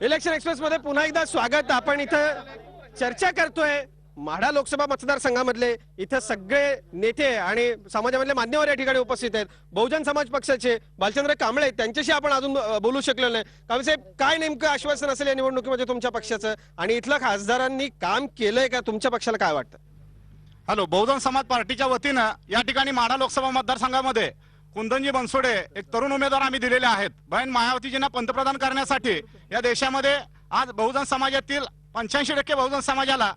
Election express मध्ये पुन्हा एकदा स्वागत। आपण इथं चर्चा करतोय माढा लोकसभा मतदारसंघामधले इथं सगळे नेते आणि समाजामधले मान्यवर या ठिकाणी उपस्थित आहेत। बहुजन समाज पक्षाचे बालचंद्र कांबळे त्यांच्याशी आपण अजून बोलू शकलो नाही। कांबळे साहेब, काय नेमकं आश्वासन असेल या निवडणुकीमध्ये तुमच्या पक्षाचं आणि इथल्या खासदारांनी काम केलंय का? तुमच्या पक्षाला काय वाटतं? हॅलो, बहुजन समाज पार्टीच्या वतीनं या ठिकाणी माढा लोकसभा मतदारसंघामध्ये कुंदनजी बनसोडे एक तरुण उमेदवार आम्ही दिलेले आहेत। बहीण मायावतीजींना पंतप्रधान करण्यासाठी या देशामध्ये आज बहुजन समाजातील 85% बहुजन समाजाला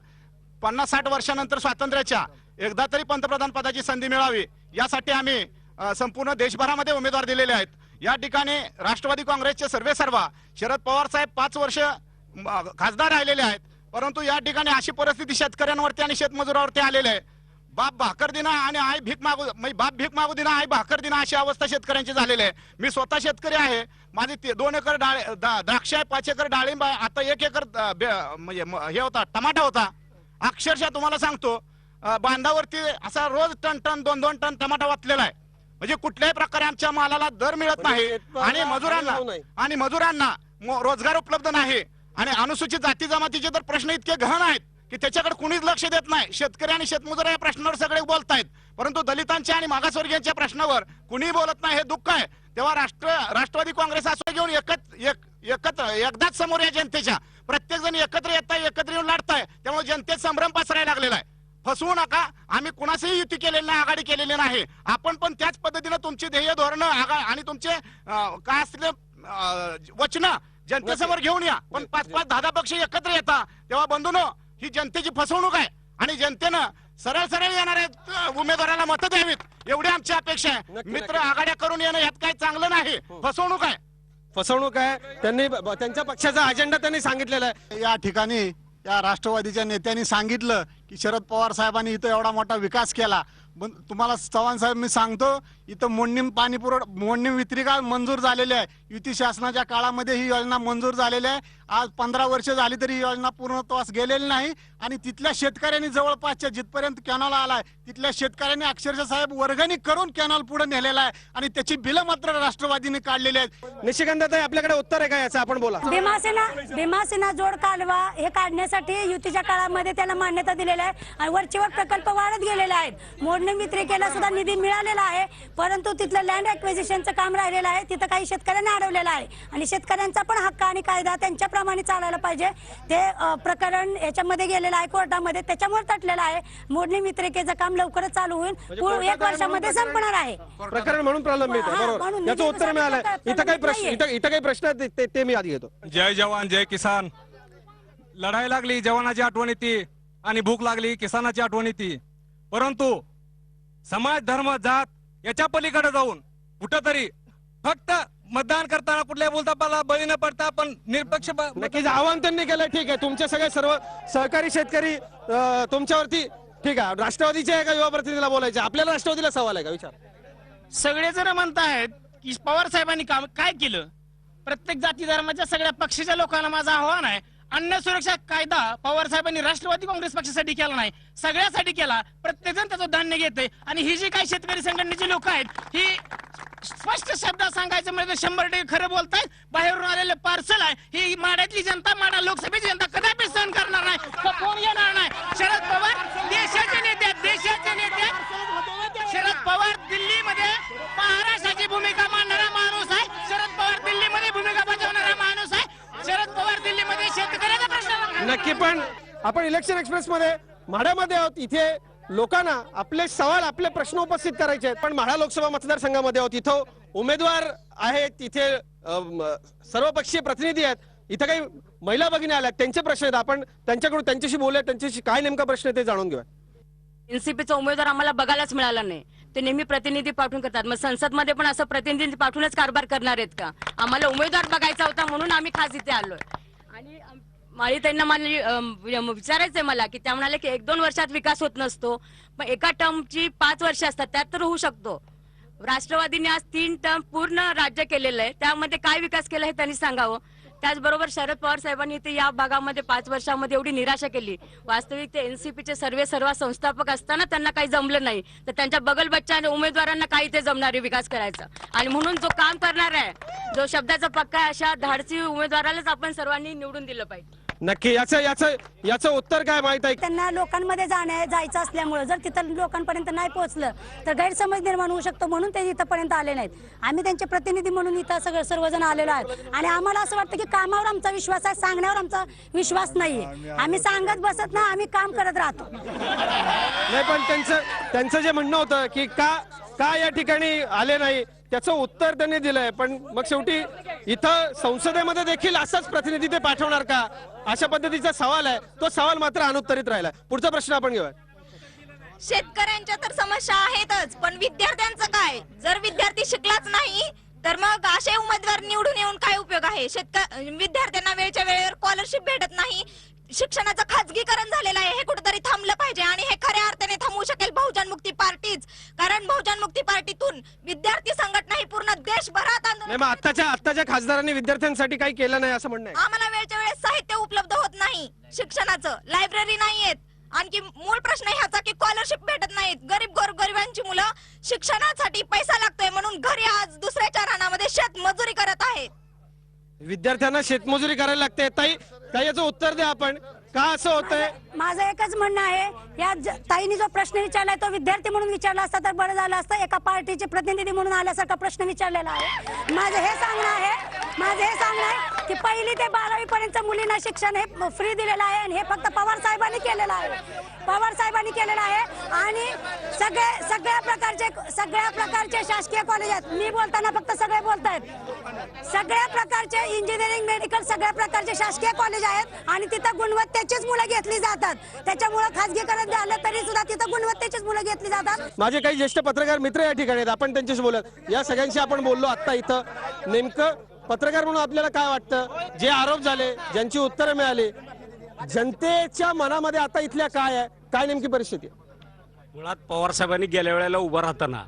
50-60 वर्षानंतर स्वातंत्र्याच्या एकदा तरी पंतप्रधान पदाची संधी मिळावी यासाठी आम्ही संपूर्ण देशभरामध्ये उमेदवार दिलेले आहेत। या ठिकाणी राष्ट्रवादी काँग्रेसचे सर्वेसर्वा शरद पवार साहेब 5 वर्ष खासदार राहिलेले आहेत, परंतु या ठिकाणी अशी परिस्थिती शेतकऱ्यांवरती आणि शेतमजुरावरती आलेली आहे। बाप भाकर दिना आणि आई भीक मागू, बाप भीक मागू दिना आई भाकर दिना अशी अवस्था शेतकऱ्यांची झालेली आहे। मी स्वतः शेतकरी आहे। माझे 2 एकर द्राक्ष आहे, 5 एकर डाळिंब आहे, आता 1 एकर म्हणजे हे होता टमाटा होता। अक्षरशः तुम्हाला सांगतो बांधावरती असा रोज टन 2-2 टन टमाटा वाचलेला आहे। म्हणजे कुठल्याही प्रकारे आमच्या मालाला दर मिळत नाही आणि मजुरांना रोजगार उपलब्ध नाही आणि अनुसूचित जाती जमातीचे तर प्रश्न इतके गहन आहेत की त्याच्याकडे कुणीच लक्ष देत नाही। शेतकरी आणि शेतमजूर या प्रश्नावर सगळे बोलतायत, परंतु दलितांच्या आणि मागासवर्गीयांच्या प्रश्नावर कुणीही बोलत नाही। हे दुःख आहे। तेव्हा राष्ट्रवादी काँग्रेस असं घेऊन एकदाच समोर या जनतेच्या प्रत्येक जण एकत्र येताय, एकत्र येऊन लढताय, त्यामुळे जनतेत संभ्रम पसरायला लागलेला आहे। फसवू नका, आम्ही कुणाशीही युती केलेली नाही, आघाडी केलेली नाही। आपण पण त्याच पद्धतीने तुमची ध्येय धोरणं आणि तुमचे काय असलेले वचन जनतेसमोर घेऊन या, पण 5-5, 10-10 पक्ष एकत्र येता तेव्हा बंधूनो ही जनतेची फसवणूक आहे आणि जनतेनं सरळ येणाऱ्या उमेदवाराला मतं द्यावीत एवढी आमची अपेक्षा आहे। मित्र आघाड्या करून येणं यात काही चांगलं नाही, फसवणूक आहे। फसवणूक आहे। त्यांनी त्यांच्या पक्षाचा अजेंडा त्यांनी सांगितलेला आहे। या ठिकाणी या राष्ट्रवादीच्या नेत्यांनी सांगितलं की शरद पवार साहेबांनी इथं एवढा मोठा विकास केला। तुम्हाला चव्हाण साहेब मी सांगतो, इथं मोडणीम वितरिका मंजूर झालेली आहे। युती शासनाच्या काळामध्ये ही योजना मंजूर झालेली आहे। आज 15 वर्ष झाली तरी ही योजना पूर्णत्वास गेलेली नाही आणि तिथल्या शेतकऱ्यांनी जवळपासच्या जिथपर्यंत कॅनॉल आलाय तिथल्या शेतकऱ्यांनी अक्षरशः साहेब वर्गणी करून कॅनॉल पुढे नेलेला आहे आणि त्याची बिलं मात्र राष्ट्रवादीने काढलेली आहेत। निशिकांत, आपल्याकडे उत्तर आहे का याचं? आपण बोला। भीमासेना जोड कालवा हे काढण्यासाठी युतीच्या काळामध्ये त्याला मान्यता दिलेली आहे आणि वरचेवर प्रकल्प वाढत गेलेले आहेत। मोडणी वितरिकेला सुद्धा निधी मिळालेला आहे, परंतु तिथलं लँड ॲक्विजिशनचं काम राहिलेलं आहे। तिथं काही शेतकऱ्यांना अडवलेलं आहे आणि शेतकऱ्यांचा पण हक्क आणि कायदा त्यांच्याप्रमाणे चालायला पाहिजे। ते प्रकरण याच्यामध्ये गेलेलं आहे कोर्टामध्ये, त्याच्यामुळे तटलेलं आहे। मोडणी वितरिकेचं काम लवकरच चालू होईल, 1 वर्षामध्ये संपणार आहे। प्रकरण म्हणून प्रलंबित आहे, बरोबर। याचं उत्तर मिळालं। इथं काही प्रश्न आहेत ते मी आधी घेतो। जय जवान जय किसान। लढाई लागली जवानाची आठवण येते आणि भूक लागली किसानाची आठवण येते, परंतु समाज धर्म जात याच्या पलीकडे जाऊन कुठंतरी फक्त मतदान करताना कुठल्या बोलता बळी न पडता पण निरपक्ष नक्कीच आव्हान त्यांनी केलं। ठीक आहे, तुमचे सगळे सर्व सहकारी शेतकरी तुमच्यावरती ठीक आहे। राष्ट्रवादीच्या एका युवा प्रतिनिधीला बोलायचे, आपल्याला राष्ट्रवादीला सवाल आहे का? विचार। सगळेजण म्हणतायत की पवार साहेबांनी काम काय केलं। प्रत्येक जाती धर्माच्या सगळ्या पक्षाच्या लोकांना माझं आव्हान आहे, अन्न सुरक्षा कायदा पवार साहेबांनी राष्ट्रवादी काँग्रेस पक्षासाठी केला नाही, सगळ्यासाठी केला। प्रत्येक जण त्याचं धान्य घेते आणि ही जी काही शेतकरी संघटनेची लोक आहेत ही स्पष्ट शब्दात सांगायचं म्हणजे 100% खरं बोलतायत। बाहेरून आलेले पार्सल आहे, ही माड्यातली जनता, माडा लोकसभेची जनता कदापि सहन करणार नाही, कोण येणार नाही। शरद पवार देशाचे नेते, शरद पवार दिल्लीमध्ये महाराष्ट्राची भूमिका मांडणारा माणूस आहे। शरद पवार दिल्लीमध्ये भूमिका बजावणारा माणूस आहे। शरद पवार दिल्लीमध्ये शेतकऱ्याचा प्रश्न नक्की। पण आपण इलेक्शन एक्सप्रेस मध्ये माढ्यामध्ये आहोत, इथे लोकांना आपले सवाल आपले प्रश्न उपस्थित करायचे आहेत। पण माढा लोकसभा मतदारसंघामध्ये आहोत, इथं उमेदवार आहेत, तिथे सर्वपक्षीय प्रतिनिधी आहेत, इथं काही महिला भगिनी आल्यात, त्यांचे प्रश्न आहेत। आपण त्यांच्याशी बोलूया, त्यांच्याशी काय नेमका प्रश्न आहे ते जाणून घेऊया। एनसीपीचा उमेदवार आम्हाला बघायलाच मिळाला नाही, ते नेहमी प्रतिनिधी पाठवून करतात। मग संसदमध्ये पण असं प्रतिनिधी पाठवूनच कारभार करणार आहेत का? आम्हाला उमेदवार बघायचा होता म्हणून आम्ही खास इथे आलोय। आणि माळी त्यांना विचारायचंय मला की त्या म्हणाले की 1-2 वर्षात विकास होत नसतो, पण एका टर्मची 5 वर्ष असतात, त्यात तर होऊ शकतो। राष्ट्रवादीने आज 3 टर्म पूर्ण राज्य केलेलं आहे, त्यामध्ये काय विकास केला हे त्यांनी सांगावं। त्याचबरोबर शरद पवार साहेबांनी ते या भागामध्ये 5 वर्षामध्ये एवढी निराशा केली। वास्तविक ते एनसीपीचे सर्व संस्थापक असताना त्यांना काही जमलं नाही, तर त्यांच्या बगल बच्चा उमेदवारांना काही ते जमणारे विकास करायचा आणि म्हणून जो काम करणार आहे जो शब्दाचा पक्का आहे अशा धाडसी उमेदवारालाच आपण सर्वांनी निवडून दिलं पाहिजे. नक्की याचं उत्तर काय माहित आहे? त्यांना लोकांमध्ये जायचं असल्यामुळे जर तिथं लोकांपर्यंत नाही पोहोचलं तर गैरसमज निर्माण होऊ शकतो, म्हणून ते इथंपर्यंत आले नाहीत. आम्ही त्यांचे प्रतिनिधी म्हणून इथं सर्वजण आलेलो आहेत आणि आम्हाला असं वाटतं की कामावर आमचा विश्वास आहे, सांगण्यावर आमचा विश्वास नाहीये. आम्ही सांगत बसत ना, आम्ही काम करत राहतो. नाही, पण त्यांचं जे म्हणणं होतं की का या ठिकाणी आले नाही त्याचं उत्तर त्यांनी दिलंय. पण मग शेवटी इथं संसदेमध्ये देखील असाच प्रतिनिधी ते पाठवणार का, अशा पद्धतीचा सवाल आहे. तो सवाल मात्र अनुत्तरित राहिला. पुढचा प्रश्न आपण घेऊया. शेतकऱ्यांच्या तर समस्या आहेतच, पण विद्यार्थ्यांचं काय? जर विद्यार्थी शिकलाच नाही तर मग असे उमेदवार निवडून येऊन काय उपयोग आहे? विद्यार्थ्यांना वेळच्या वेळेवर स्कॉलरशिप भेटत नाही, शिक्षणाचं खाजगीकरण झालेलं आहे. हे कुठेतरी थांबलं पाहिजे आणि हे खऱ्या अर्थाने थांबवू शकेल बहुजन मुक्ती पार्टीच. कारण बहुजन मुक्ती पार्टीतून विद्यार्थी संघटना ही पूर्ण देशभरात नाही, मग आत्ताच्या खासदारांनी विद्यार्थ्यांसाठी काही केलं नाही असं म्हणणं आहे. आम्हाला वेळच्या वेळेस साहित्य उपलब्ध होत नाही, शिक्षणाचं लायब्ररी नाहीयेत. आणखी मूळ प्रश्न ह्याचा की स्कॉलरशिप भेटत नाहीत. गरिबांची मुलं शिक्षणासाठी पैसा लागतोय म्हणून घरी आज दुसऱ्याच्या रानामध्ये शेतमजुरी करत आहेत. विद्यार्थ्यांना शेतमजुरी करायला लागते. ताई याचं उत्तर द्या आपण, का असं होतंय? माझं एकच म्हणणं आहे, या ताईने जो प्रश्न विचारलाय तो विद्यार्थी म्हणून विचारला असता तर बरं झालं असतं. एका पार्टीचे प्रतिनिधी म्हणून आल्यासारखा प्रश्न विचारलेला आहे. माझं हे सांगणं आहे की 1ली ते 12वी पर्यंत मुलींना शिक्षण हे फ्री दिलेलं आहे आणि हे फक्त पवार साहेबांनी केलेलं आहे. आणि सगळ्या प्रकारचे शासकीय कॉलेज आहेत. मी बोलताना फक्त सगळे बोलतायत. सगळ्या प्रकारचे इंजिनिअरिंग, मेडिकल, सगळ्या प्रकारचे शासकीय कॉलेज आहेत आणि तिथं गुणवत्तेचीच मुलं घेतली जातात. त्याच्यामुळे खासगीकरण झालं तरी सुद्धा तिथं गुणवत्तेचीच मुलं घेतली जातात. माझे काही ज्येष्ठ पत्रकार मित्र या ठिकाणी आहेत, आपण त्यांच्याशी बोलत. या सगळ्यांशी आपण बोललो आता इथं. नेमकं पत्रकार म्हणून आपल्याला काय वाटतं, जे आरोप झाले, ज्यांची उत्तरं मिळाली, जनतेच्या मनामध्ये आता इथल्या काय नेमकी परिस्थिती? मुळात पवार साहेबांनी गेल्या वेळेला उभं राहताना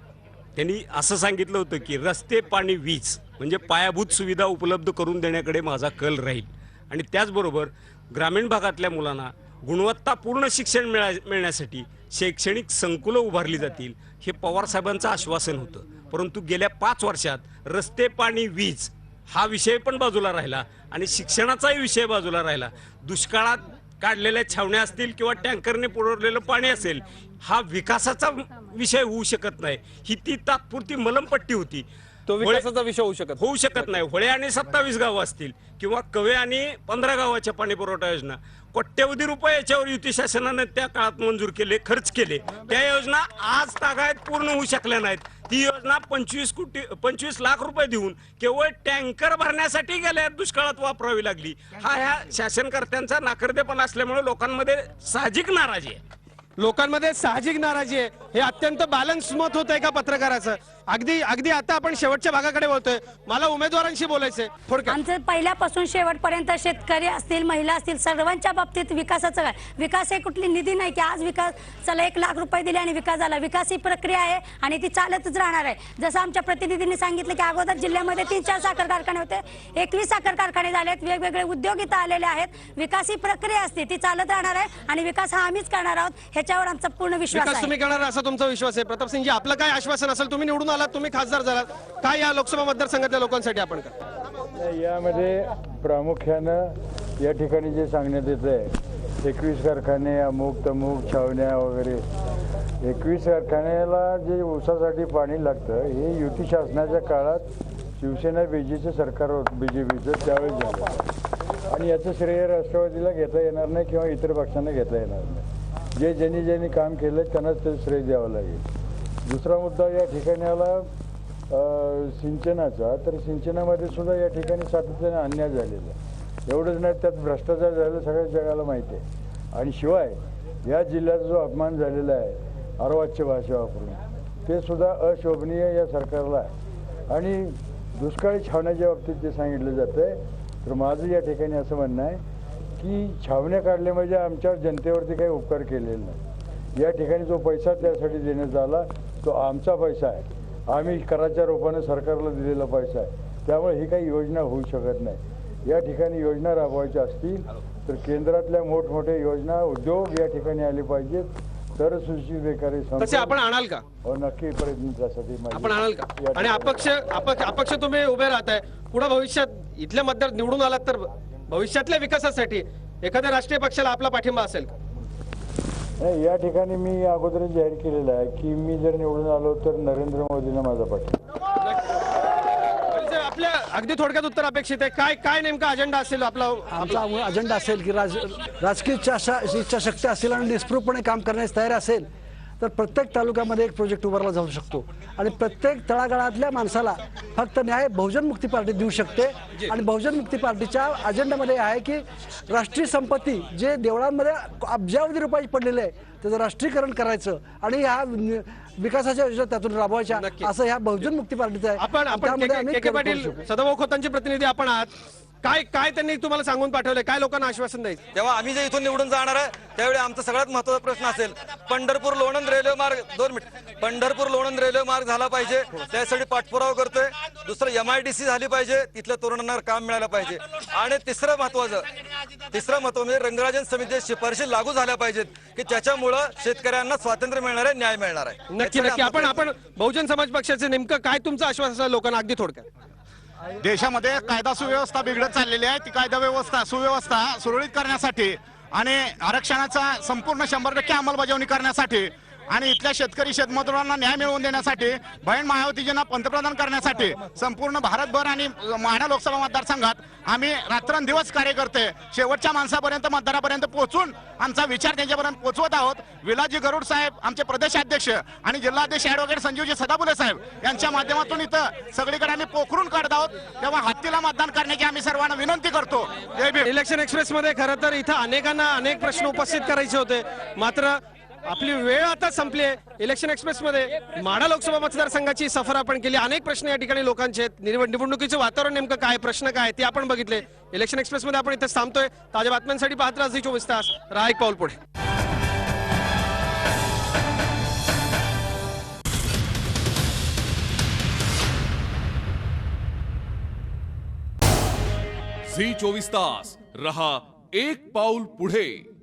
त्यांनी असं सांगितलं होतं की रस्ते, पाणी, वीज म्हणजे पायाभूत सुविधा उपलब्ध करून देण्याकडे माझा कल राहील आणि त्याचबरोबर ग्रामीण भागातल्या मुलांना गुणवत्तापूर्ण शिक्षण मिळण्यासाठी शैक्षणिक संकुलं उभारली जातील, हे पवार साहेबांचं आश्वासन होतं. परंतु गेल्या 5 वर्षात रस्ते, पाणी, वीज हा विषय पण बाजूला राहिला आणि शिक्षणाचाही विषय बाजूला राहिला. दुष्काळात काढलेल्या छावण्या असतील किंवा टँकरने पुरवलेलं पाणी असेल, हा विकासाचा विषय होऊ शकत नाही. ही ती तात्पुरती मलमपट्टी होती. तो विकासाचा विषय होऊ शकत नाही. होळे आणि 27 गावं असतील किंवा कवे आणि 15 गावाच्या पाणी पुरवठा योजना, कोट्यवधी रुपये याच्यावर युती शासनाने त्या काळात मंजूर केले, खर्च केले. त्या योजना आज तागायत पूर्ण होऊ शकल्या नाहीत. ती योजना 25 लाख रुपये देऊन केवळ टँकर भरण्यासाठी गेल्या दुष्काळात वापरावी लागली. हा ह्या शासनकर्त्यांचा नाकर्तेपणा असल्यामुळे लोकांमध्ये साहजिक नाराजी आहे. हे अत्यंत बॅलन्स मत होत आहे का पत्रकाराचं? अगदी आता आपण शेवटच्या भागाकडे बोलतोय. मला उमेदवारांशी बोलायचंय. थोडक्यात आमचं पहिल्यापासून शेवटपर्यंत शेतकरी असतील, महिला असतील, सर्वांच्या बाबतीत विकासाचं काय, विकास हे कुठली निधी नाही की आज विकास चला 1 लाख रुपये दिले आणि विकास झाला. विकास ही प्रक्रिया आहे आणि ती चालतच राहणार आहे. जसं आमच्या प्रतिनिधींनी सांगितलं की अगोदर जिल्ह्यामध्ये 3-4 साखर कारखाने होते, 21 साखर कारखाने झालेत, वेगवेगळे उद्योग इथं आलेले आहेत. विकास ही प्रक्रिया असते, ती चालत राहणार आहे आणि विकास हा आम्हीच करणार आहोत, ह्याच्यावर आमचा पूर्ण विश्वास आहे. तुम्ही करणार असा तुमचा विश्वास आहे? प्रतापसिंगजी, आपलं काय आश्वासन असेल? तुम्ही निवडून आलात, तुम्ही खासदार झालात, काय या लोकसभा मतदारसंघातल्या लोकांसाठी आपण करता? यामध्ये प्रामुख्यानं या ठिकाणी जे सांगण्यात येत आहे, 21 कारखाने, अमुक तमुक, छावण्या वगैरे, 21 कारखान्याला जे ऊसासाठी पाणी लागतं हे युती शासनाच्या काळात शिवसेना बीजेचं सरकार होतं, BJPचं, त्यावेळेस झालं आणि याचं श्रेय राष्ट्रवादीला घेता येणार नाही किंवा इतर पक्षांना घेता येणार नाही. ज्यांनी काम केलं त्यांनाच ते श्रेय द्यावं लागेल. दुसरा मुद्दा या ठिकाणी आला सिंचनाचा, तर सिंचनामध्ये सुद्धा या ठिकाणी सातत्याने अन्याय झालेला आहे. एवढंच नाही, त्यात भ्रष्टाचार झालेला सगळ्या जगाला माहिती आहे. आणि शिवाय या जिल्ह्याचा जो अपमान झालेला आहे अर्वाच्य भाषा वापरून, ते सुद्धा अशोभनीय या सरकारला आहे. आणि दुष्काळी छावण्याच्या बाबतीत जे सांगितलं जातं आहे, तर माझं या ठिकाणी असं म्हणणं आहे की छावण्या काढले म्हणजे आमच्या जनतेवरती काही उपकार केलेले नाही. या ठिकाणी जो पैसा त्यासाठी देण्यात आला तो आमचा पैसा आहे, आम्ही कराच्या रूपाने सरकारला दिलेला पैसा आहे. त्यामुळे ही काही योजना होऊ शकत नाही. या ठिकाणी योजना राबवायच्या असतील तर केंद्रातल्या मोठमोठ्या योजना, उद्योग या ठिकाणी आले पाहिजेत, तर सुशिक्षित बेकारी तसे आपण आणाल का? हो, नक्की प्रयत्न त्यासाठी आपण आणाल का? आणि अपक्ष तुम्ही उभे राहताय, पुढे भविष्यात इथल्या मतदार निवडून आलात तर भविष्यातल्या विकासासाठी एखाद्या राष्ट्रीय पक्षाला आपला पाठिंबा असेल का? नाही, या ठिकाणी मी अगोदरच जाहीर केलेलं आहे की मी जर निवडून आलो तर नरेंद्र मोदींना माझा पाठिंबा. आपल्या अगदी थोडक्यात उत्तर अपेक्षित आहे. काय काय नेमका अजेंडा असेल आपला? आमचा अजेंडा असेल की राजकीय इच्छाशक्ती असेल आणि निस्पृहपणे काम करण्यास तयार असेल तर प्रत्येक तालुक्यामध्ये एक प्रोजेक्ट उभारला जाऊ शकतो आणि प्रत्येक तळागाळातल्या माणसाला फक्त न्याय बहुजन मुक्ती पार्टी देऊ शकते. आणि बहुजन मुक्ती पार्टीच्या अजेंड्यामध्ये आहे की राष्ट्रीय संपत्ती जे देवळांमध्ये अब्जावधी रुपये पडलेले आहे त्याचं राष्ट्रीयकरण करायचं आणि ह्या विकासाच्या योजना त्यातून राबवायच्या, असं ह्या बहुजन मुक्ती पार्टीचं आहे. आपण के पाटील सदाभाऊ खोतांचे प्रतिनिधी आपण आहात. काय काय त्यांनी तुम्हाला सांगून पाठवलंय? काय लोकांना आश्वासन द्यायचं? तेव्हा आम्ही जे इथून निवडून जाणार आहे त्यावेळी आमचा सगळ्यात महत्त्वाचा प्रश्न असेल पंढरपूर लोणंद रेल्वे मार्ग 2 मिनिट पंढरपूर लोणंद रेल्वे मार्ग झाला पाहिजे, त्यासाठी पाठपुरावा करतोय. दुसरं MIDC झाली पाहिजे, तिथल्या तरुणांना काम मिळालं पाहिजे. आणि तिसरं महत्त्वाचं म्हणजे रंगराजन समितीच्या शिफारशी लागू झाल्या पाहिजेत की त्याच्यामुळं शेतकऱ्यांना स्वातंत्र्य मिळणार आहे, न्याय मिळणार आहे. नक्की नक्की. आपण बहुजन समाज पक्षाचे नेमकं काय तुमचं आश्वासन आहे लोकांना अगदी थोडक्यात? देशामध्ये कायदा सुव्यवस्था बिघडत चाललेली आहे. ती कायदा सुव्यवस्था सुरळीत करण्यासाठी आणि आरक्षणाचा संपूर्ण 100% अंमलबजावणी करण्यासाठी आणि इथल्या शेतकरी शेतमजुरांना न्याय मिळवून देण्यासाठी बहीण मायावतीजींना पंतप्रधान करण्यासाठी संपूर्ण भारतभर आणि माढा लोकसभा मतदारसंघात आम्ही रात्रंदिवस कार्य करते. शेवटच्या माणसापर्यंत मतदारापर्यंत पोहोचून आमचा विचार त्यांच्यापर्यंत पोहोचवत आहोत. विलासजी गरुड साहेब आमचे प्रदेशाध्यक्ष आणि जिल्हाध्यक्ष ॲडव्होकेट संजीवजी सदापुले साहेब यांच्या माध्यमातून इथं सगळीकडे आम्ही पोखरून काढत आहोत. तेव्हा हत्तीला मतदान करण्याची आम्ही सर्वांना विनंती करतो. जय भीम. इलेक्शन एक्सप्रेस मध्ये खरं तर इथं अनेकांना अनेक प्रश्न उपस्थित करायचे होते, मात्र आपली वेळ आता संपली आहे. इलेक्शन एक्सप्रेस मध्ये माढा लोकसभा मतदारसंघाची सफर आपण केली. अनेक प्रश्न या ठिकाणी लोकांचे आहेत. निवडणुकीचं वातावरण नेमकं काय, प्रश्न काय ते आपण बघितले. इलेक्शन एक्सप्रेस मध्ये आपण इथे थांबतोय. ताज्या बातम्यांसाठी पाहत राहा झी 24 तास. राहा एक पाऊल पुढे. झी 24 तास रहा एक पाऊल पुढे.